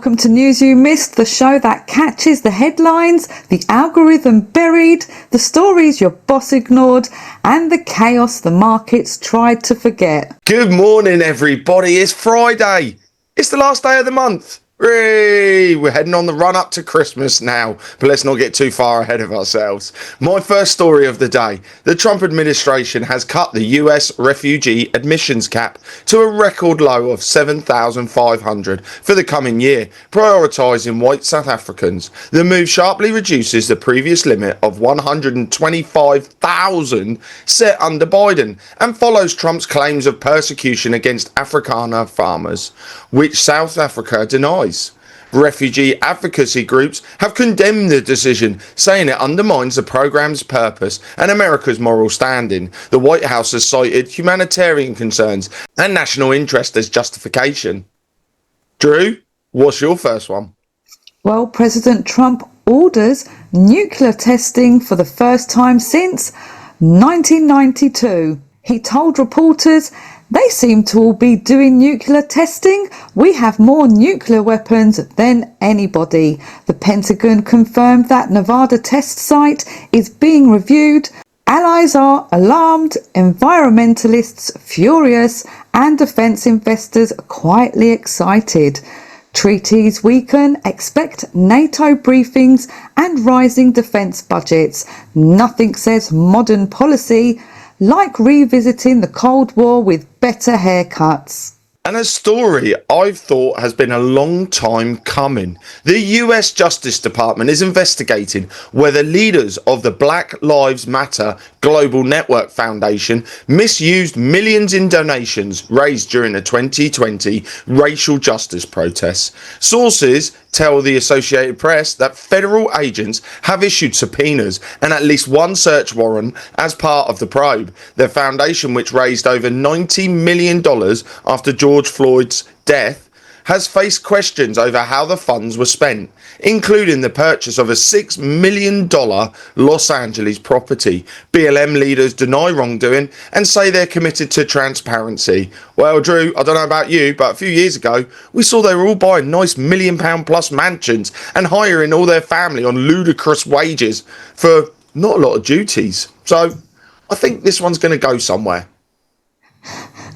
Welcome to News You Missed, the show that catches the headlines, the algorithm buried, the stories your boss ignored, and the chaos the markets tried to forget. Good morning, everybody. It's Friday. It's the last day of the month. Hooray! We're heading on the run up to Christmas now, but let's not get too far ahead of ourselves. My first story of the day. The Trump administration has cut the US refugee admissions cap to a record low of 7,500 for the coming year, prioritising white South Africans. The move sharply reduces the previous limit of 125,000 set under Biden and follows Trump's claims of persecution against Afrikaner farmers, which South Africa denies. Refugee advocacy groups have condemned the decision, saying it undermines the programme's purpose and America's moral standing. The White House has cited humanitarian concerns and national interest as justification. Drew, what's your first one? Well, President Trump orders nuclear testing for the first time since 1992. He told reporters, "They seem to all be doing nuclear testing. We have more nuclear weapons than anybody." The Pentagon confirmed that Nevada test site is being reviewed. Allies are alarmed, environmentalists furious, and defense investors quietly excited. Treaties weaken, expect NATO briefings and rising defense budgets. Nothing says modern policy like revisiting the Cold War with better haircuts. And a story I've thought has been a long time coming. The US Justice Department is investigating whether leaders of the Black Lives Matter Global Network Foundation misused millions in donations raised during the 2020 racial justice protests. Sources tell the Associated Press that federal agents have issued subpoenas and at least one search warrant as part of the probe. The foundation, which raised over $90 million after George Floyd's death, has faced questions over how the funds were spent, including the purchase of a $6 million Los Angeles property. BLM leaders deny wrongdoing and say they're committed to transparency. Well, Drew, I don't know about you, but a few years ago, we saw they were all buying nice £1 million plus mansions and hiring all their family on ludicrous wages for not a lot of duties. So I think this one's going to go somewhere.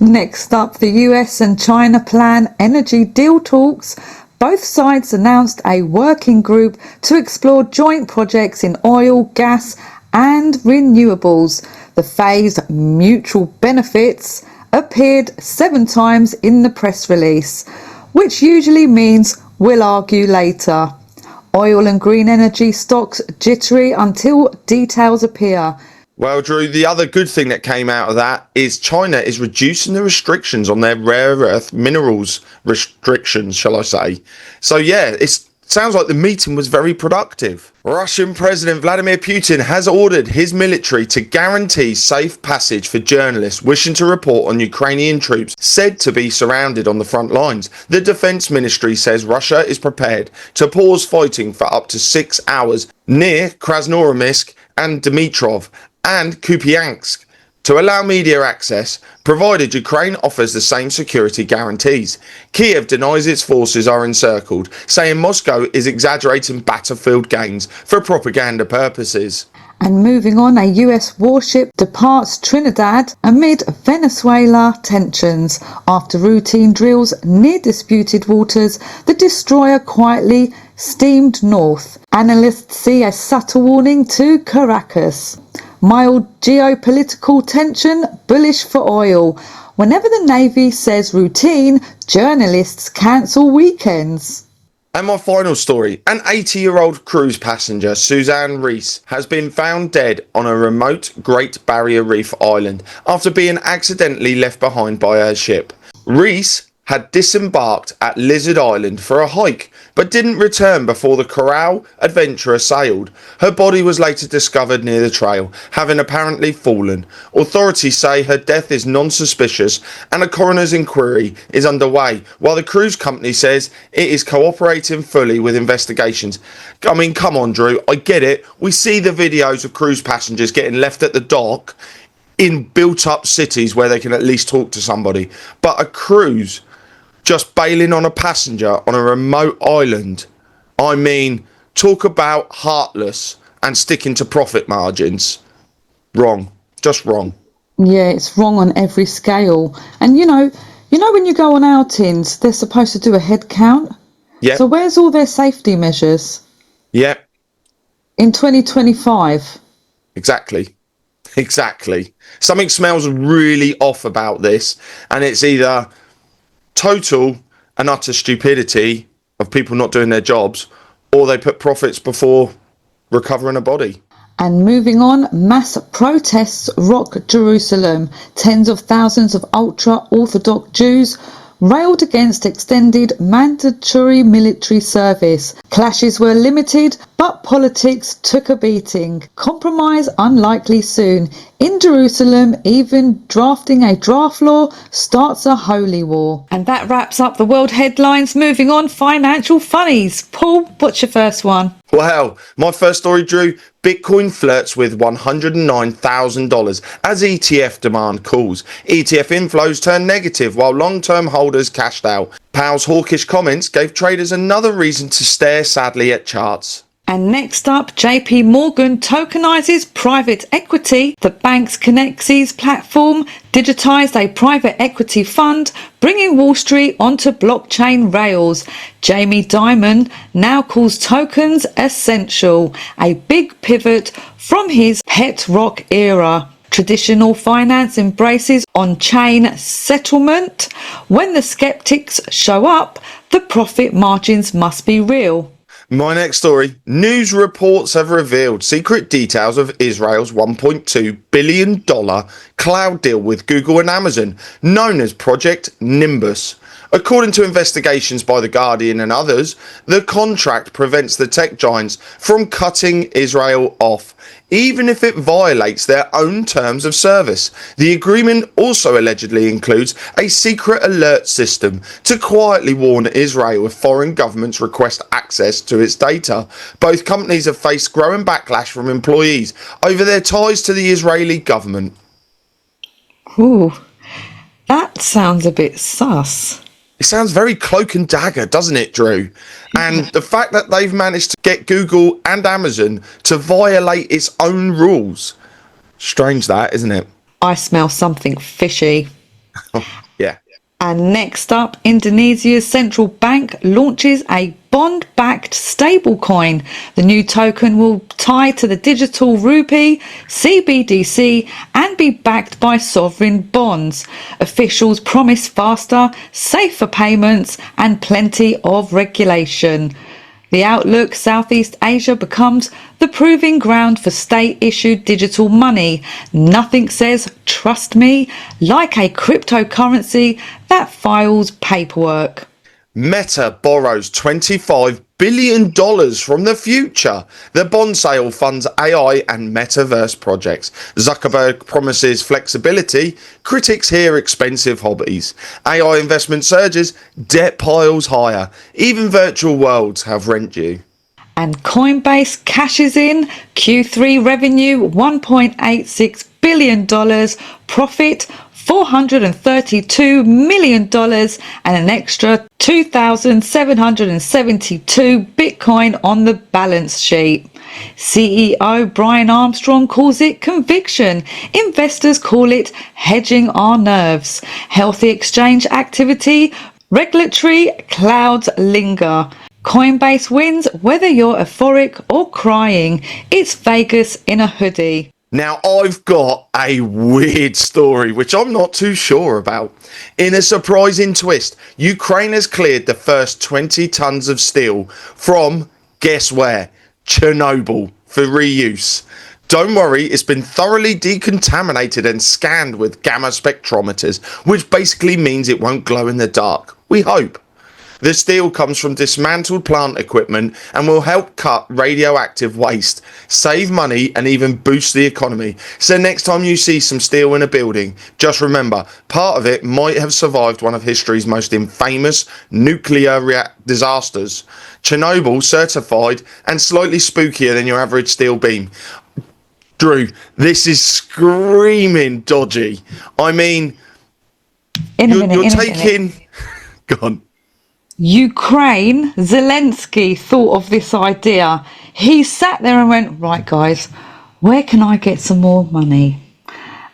Next up, the US and China plan energy deal talks. Both sides announced a working group to explore joint projects in oil, gas and renewables. The phrase mutual benefits appeared 7 times in the press release, which usually means we'll argue later. Oil and green energy stocks jittery until details appear. Well, Drew, the other good thing that came out of that is China is reducing the restrictions on their rare earth minerals restrictions, shall I say. So, yeah, it sounds like the meeting was very productive. Russian President Vladimir Putin has ordered his military to guarantee safe passage for journalists wishing to report on Ukrainian troops said to be surrounded on the front lines. The defense ministry says Russia is prepared to pause fighting for up to 6 hours near Krasnoyarsk and Dmitrov and Kupiansk to allow media access, provided Ukraine offers the same security guarantees. Kiev denies its forces are encircled, saying Moscow is exaggerating battlefield gains for propaganda purposes. And moving on, a US warship departs Trinidad amid Venezuela tensions. After routine drills near disputed waters, the destroyer quietly steamed north. Analysts see a subtle warning to Caracas. Mild geopolitical tension, bullish for oil. Whenever the Navy says routine, journalists cancel weekends. And my final story, an 80-year-old cruise passenger, Suzanne Reese, has been found dead on a remote Great Barrier Reef island after being accidentally left behind by her ship. Reese had disembarked at Lizard Island for a hike, but didn't return before the Coral Adventurer sailed. Her body was later discovered near the trail, having apparently fallen. Authorities say her death is non-suspicious and a coroner's inquiry is underway, while the cruise company says it is cooperating fully with investigations. I mean, come on, Drew, I get it. We see the videos of cruise passengers getting left at the dock in built-up cities where they can at least talk to somebody. But a cruise just bailing on a passenger on a remote island. I mean, talk about heartless and sticking to profit margins. Wrong. Just wrong. Yeah, it's wrong on every scale. And when you go on outings, they're supposed to do a head count. So Yep. where's all their safety measures Yep. in 2025? Exactly. Exactly. Something smells really off about this, and it's either total and utter stupidity of people not doing their jobs, or they put profits before recovering a body. And moving on, mass protests rock Jerusalem. Tens of thousands of ultra-Orthodox Jews railed against extended mandatory military service. Clashes were limited, but politics took a beating. Compromise unlikely soon. In Jerusalem, even drafting a draft law starts a holy war. And that wraps up the world headlines. Moving on, financial funnies. Paul, what's your first one? Well, my first story, Drew. Bitcoin flirts with $109,000 as ETF demand cools. ETF inflows turn negative while long-term holders cashed out. Powell's hawkish comments gave traders another reason to stare sadly at charts. And next up, JP Morgan tokenizes private equity. The bank's Connexes platform digitized a private equity fund, bringing Wall Street onto blockchain rails. Jamie Dimon now calls tokens essential, a big pivot from his pet rock era. Traditional finance embraces on-chain settlement. When the skeptics show up, the profit margins must be real. My next story. News reports have revealed secret details of Israel's $1.2 billion cloud deal with Google and Amazon, known as Project Nimbus. According to investigations by The Guardian and others, the contract prevents the tech giants from cutting Israel off, even if it violates their own terms of service. The agreement also allegedly includes a secret alert system to quietly warn Israel if foreign governments request access to its data. Both companies have faced growing backlash from employees over their ties to the Israeli government. Ooh, that sounds a bit sus. It sounds very cloak and dagger, doesn't it, Drew? And the fact that they've managed to get Google and Amazon to violate its own rules. Strange that, isn't it? I smell something fishy. Yeah. And next up, Indonesia's central bank launches a bond-backed stablecoin. The new token will tie to the digital rupee, CBDC, and be backed by sovereign bonds. Officials promise faster, safer payments and plenty of regulation. The outlook: Southeast Asia becomes the proving ground for state-issued digital money. Nothing says "trust me" like a cryptocurrency that files paperwork. Meta borrows $25 billion from the future. The bond sale funds AI and metaverse projects. Zuckerberg promises flexibility. Critics hear expensive hobbies. AI investment surges. Debt piles higher. Even virtual worlds have rent due. And Coinbase cashes in. Q3 revenue $1.86 billion, profit $432 million, and an extra 2,772 Bitcoin on the balance sheet. CEO Brian Armstrong calls it conviction. Investors call it hedging our nerves. Healthy exchange activity, regulatory clouds linger. Coinbase wins whether you're euphoric or crying. It's Vegas in a hoodie. Now, I've got a weird story, which I'm not too sure about. In a surprising twist, Ukraine has cleared the first 20 tons of steel from, guess where? Chernobyl, for reuse. Don't worry, it's been thoroughly decontaminated and scanned with gamma spectrometers, which basically means it won't glow in the dark. We hope. The steel comes from dismantled plant equipment and will help cut radioactive waste, save money and even boost the economy. So next time you see some steel in a building, just remember, part of it might have survived one of history's most infamous nuclear disasters. Chernobyl certified and slightly spookier than your average steel beam. Drew, this is screaming dodgy. I mean, you're taking... Go on. Ukraine, Zelensky thought of this idea. He sat there and went, right guys, where can I get some more money?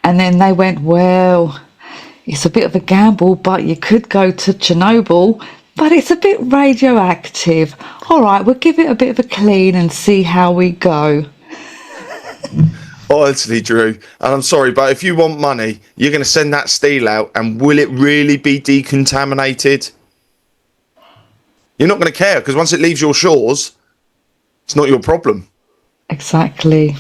And then they went, well, it's a bit of a gamble, but you could go to Chernobyl, but it's a bit radioactive. All right, we'll give it a bit of a clean and see how we go. Honestly, Drew, and I'm sorry, but if you want money, you're going to send that steel out, and will it really be decontaminated? You're not going to care, because once it leaves your shores, it's not your problem. Exactly.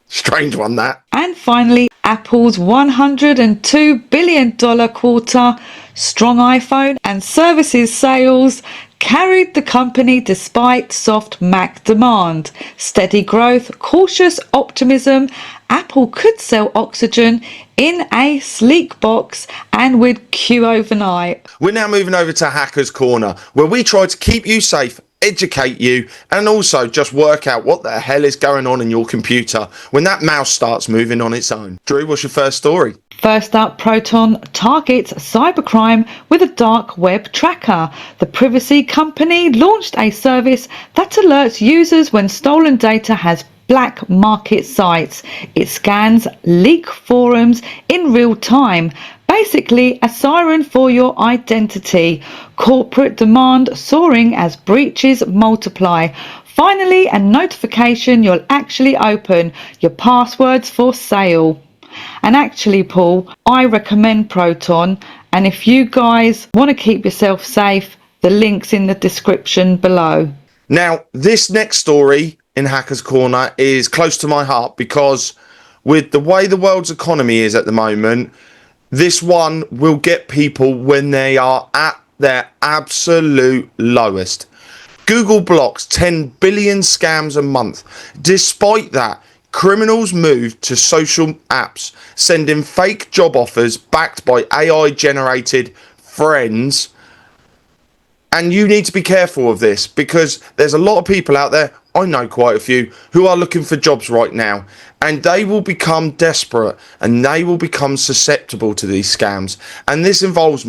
Strange one, that. And finally, Apple's $102 billion quarter, strong iPhone and services sales carried the company despite soft Mac demand. Steady growth, cautious optimism. Apple could sell oxygen in a sleek box and with Q overnight. We're now moving over to Hackers Corner, where we try to keep you safe, educate you, and also just work out what the hell is going on in your computer when that mouse starts moving on its own. Drew, what's your first story? First up, Proton targets cybercrime with a dark web tracker. The privacy company launched a service that alerts users when stolen data has black market sites. It scans leak forums in real time. Basically, a siren for your identity. Corporate demand soaring as breaches multiply. Finally, a notification you'll actually open your passwords for sale. And actually, Paul, I recommend Proton. And if you guys want to keep yourself safe, the link's in the description below. Now, this next story in Hackers Corner is close to my heart because with the way the world's economy is at the moment, this one will get people when they are at their absolute lowest. Google blocks 10 billion scams a month. Despite that, criminals move to social apps, sending fake job offers backed by AI-generated friends. And you need to be careful of this because there's a lot of people out there, I know quite a few, who are looking for jobs right now. And they will become desperate and they will become susceptible to these scams. And this involves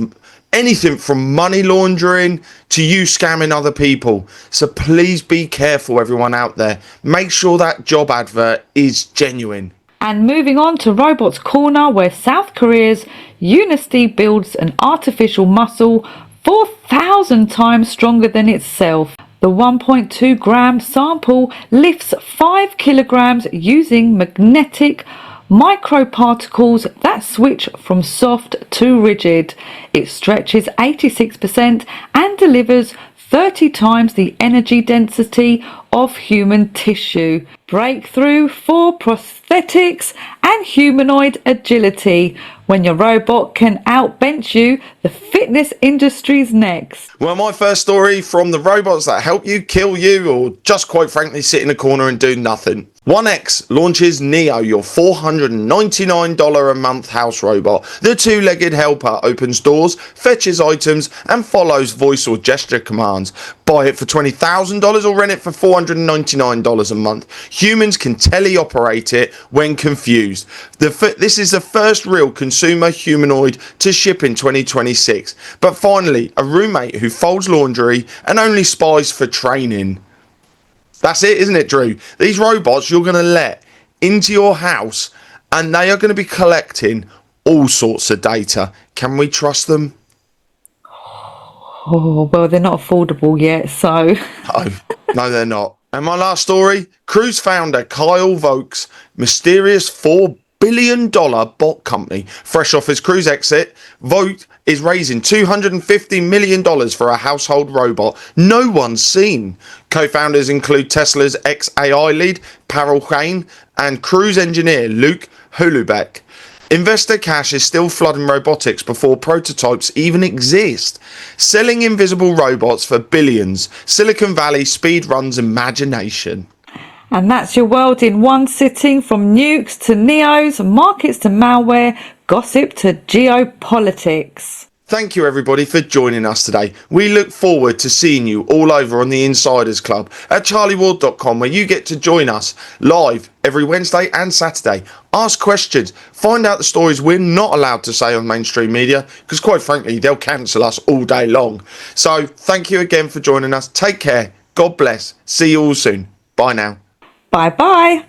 anything from money laundering to you scamming other people. So please be careful, everyone out there. Make sure that job advert is genuine. And moving on to Robots Corner, where South Korea's Unisty builds an artificial muscle 4,000 times stronger than itself. The 1.2 gram sample lifts 5 kilograms using magnetic microparticles that switch from soft to rigid. It stretches 86% and delivers 30 times the energy density of human tissue. Breakthrough for prosthetics and humanoid agility. When your robot can outbench you, the fitness industry's next. Well, my first story from the robots that help you, kill you, or just quite frankly sit in a corner and do nothing. 1X launches Neo, your $499 a month house robot. The two-legged helper opens doors, fetches items, and follows voice or gesture commands. Buy it for $20,000 or rent it for $499 a month. Humans can teleoperate it when confused. This is the first real consumer humanoid to ship in 2026. But finally, a roommate who folds laundry and only spies for training. That's it, isn't it, Drew? These robots you're going to let into your house and they are going to be collecting all sorts of data. Can we trust them? Oh, well, they're not affordable yet, so... No, they're not. And my last story, Cruise founder Kyle Vogel's mysterious $4 billion bot company. Fresh off his cruise exit, Vogel is raising $250 million for a household robot no one's seen. Co-founders include Tesla's ex-AI lead, Parul Kane, and cruise engineer Luke Hulubeck. Investor cash is still flooding robotics before prototypes even exist. Selling invisible robots for billions. Silicon Valley speedruns imagination. And that's your world in one sitting, from nukes to neos, markets to malware, gossip to geopolitics. Thank you everybody for joining us today. We look forward to seeing you all over on the Insiders Club at charlieward.com, where you get to join us live every Wednesday and Saturday. ask questions, find out the stories we're not allowed to say on mainstream media, because quite frankly, they'll cancel us all day long. So thank you again for joining us. Take care. God bless. See you all soon. Bye now. Bye bye.